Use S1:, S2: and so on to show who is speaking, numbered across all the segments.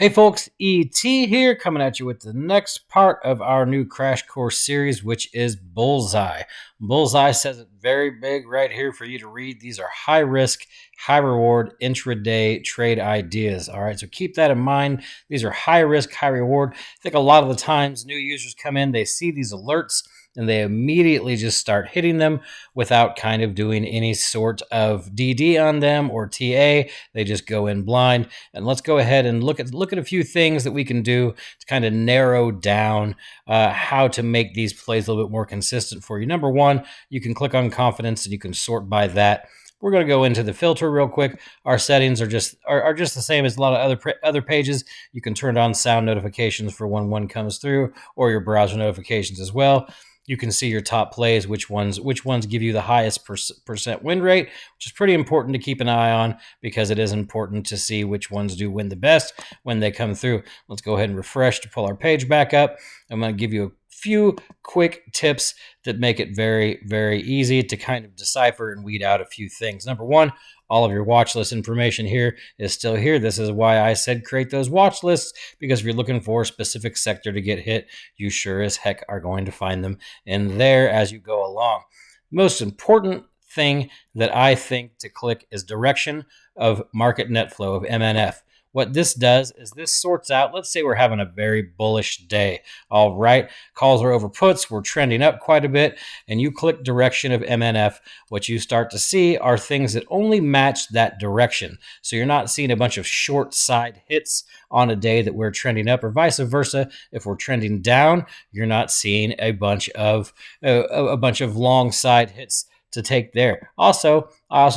S1: Hey folks, ET here, coming at you with the next part of our new Crash Course series, which is Bullseye. Bullseye says it very big right here for you to read. These are high risk, high reward intraday trade ideas. All right, so keep that in mind. These are high risk, high reward. I think a lot of the times new users come in, they see these alerts and they immediately just start hitting them without kind of doing any sort of DD on them or TA. They just go in blind. And let's go ahead and look at a few things that we can do to kind of narrow down how to make these plays a little bit more consistent for you. Number one, you can click on confidence and you can sort by that. We're going to go into the filter real quick. Our settings are just the same as a lot of other pages. You can turn on sound notifications for when one comes through, or your browser notifications as well. You can see your top plays, which ones give you the highest percent win rate, which is pretty important to keep an eye on because it is important to see which ones do win the best when they come through. Let's go ahead and refresh to pull our page back up. I'm going to give you a few quick tips that make it very, very easy to kind of decipher and weed out a few things. Number one, all of your watch list information here is still here. This is why I said create those watch lists, because if you're looking for a specific sector to get hit, you sure as heck are going to find them in there as you go along. Most important thing that I think to click is direction of market net flow of MNF. What this does is this sorts out, let's say we're having a very bullish day. All right, calls are over puts, we're trending up quite a bit, and you click direction of MNF. What you start to see are things that only match that direction. So you're not seeing a bunch of short side hits on a day that we're trending up, or vice versa. If we're trending down, you're not seeing a bunch of long side hits to take there. I also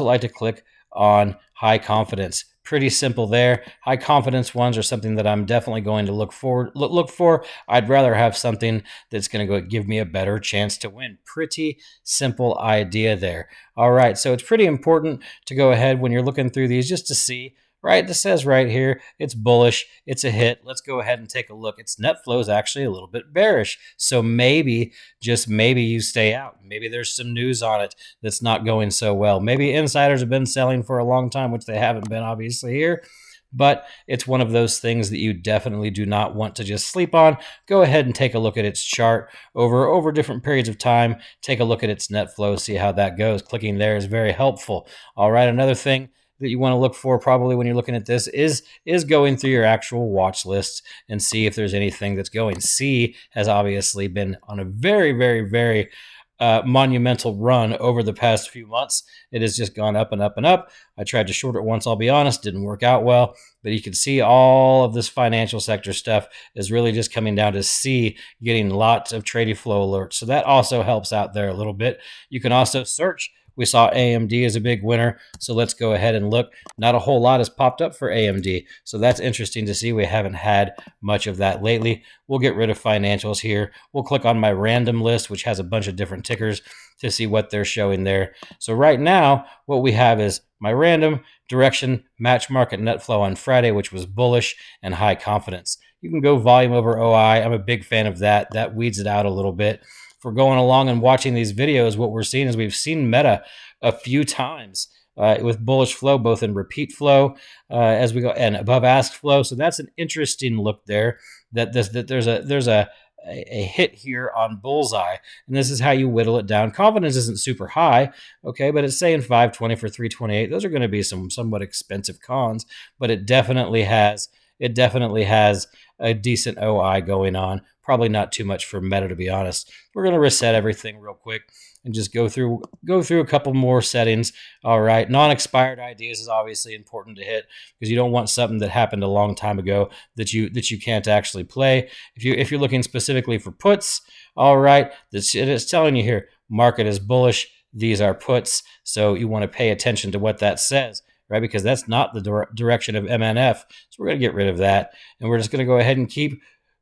S1: like to click on high confidence. Pretty simple there. High confidence ones are something that I'm definitely going to look for. I'd rather have something that's going to go give me a better chance to win. Pretty simple idea there. All right, so it's pretty important to go ahead when you're looking through these just to see. Right, this says right here, it's bullish, it's a hit. Let's go ahead and take a look. Its net flow is actually a little bit bearish. So maybe, just maybe you stay out. Maybe there's some news on it that's not going so well. Maybe insiders have been selling for a long time, which they haven't been obviously here. But it's one of those things that you definitely do not want to just sleep on. Go ahead and take a look at its chart over different periods of time. Take a look at its net flow, see how that goes. Clicking there is very helpful. All right, another thing that you want to look for probably when you're looking at this is going through your actual watch lists and see if there's anything that's going. C has obviously been on a very, very, very monumental run over the past few months. It has just gone up and up and up. I tried to short it once, I'll be honest, didn't work out well, but you can see all of this financial sector stuff is really just coming down to C getting lots of trading flow alerts. So that also helps out there a little bit. You can also search. We saw AMD as a big winner, so let's go ahead and look. Not a whole lot has popped up for AMD, so that's interesting to see. We haven't had much of that lately. We'll get rid of financials here. We'll click on my random list, which has a bunch of different tickers to see what they're showing there. So right now, what we have is my random, direction, match market net flow on Friday, which was bullish and high confidence. You can go volume over OI. I'm a big fan of that. That weeds it out a little bit. If we're going along and watching these videos, what we're seeing is we've seen Meta a few times with bullish flow, both in repeat flow as we go and above ask flow. So that's an interesting look there. That there's a hit here on Bullseye, and this is how you whittle it down. Confidence isn't super high, okay, but it's saying 520 for 328. Those are going to be some somewhat expensive cons, but it definitely has a decent OI going on. Probably not too much for Meta, to be honest. We're going to reset everything real quick and just go through a couple more settings. All right, non-expired ideas is obviously important to hit because you don't want something that happened a long time ago that you can't actually play. If you're looking specifically for puts, all right, it is telling you here market is bullish. These are puts, so you want to pay attention to what that says. Right, because that's not the direction of MNF. So we're going to get rid of that, and we're just going to go ahead and keep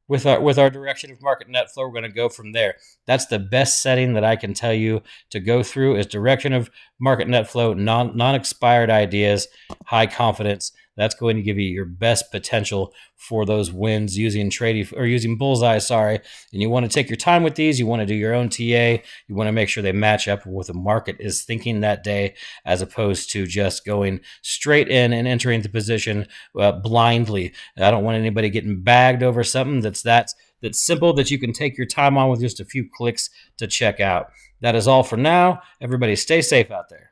S1: with our direction of market net flow. We're going to go from there. That's the best setting that I can tell you to go through is direction of market net flow, non-expired ideas, high confidence. That's going to give you your best potential for those wins using trading or using Bullseye. Sorry, and you want to take your time with these. You want to do your own TA. You want to make sure they match up with what the market is thinking that day, as opposed to just going straight in and entering the position blindly. I don't want anybody getting bagged over something that's simple that you can take your time on with just a few clicks to check out. That is all for now. Everybody stay safe out there.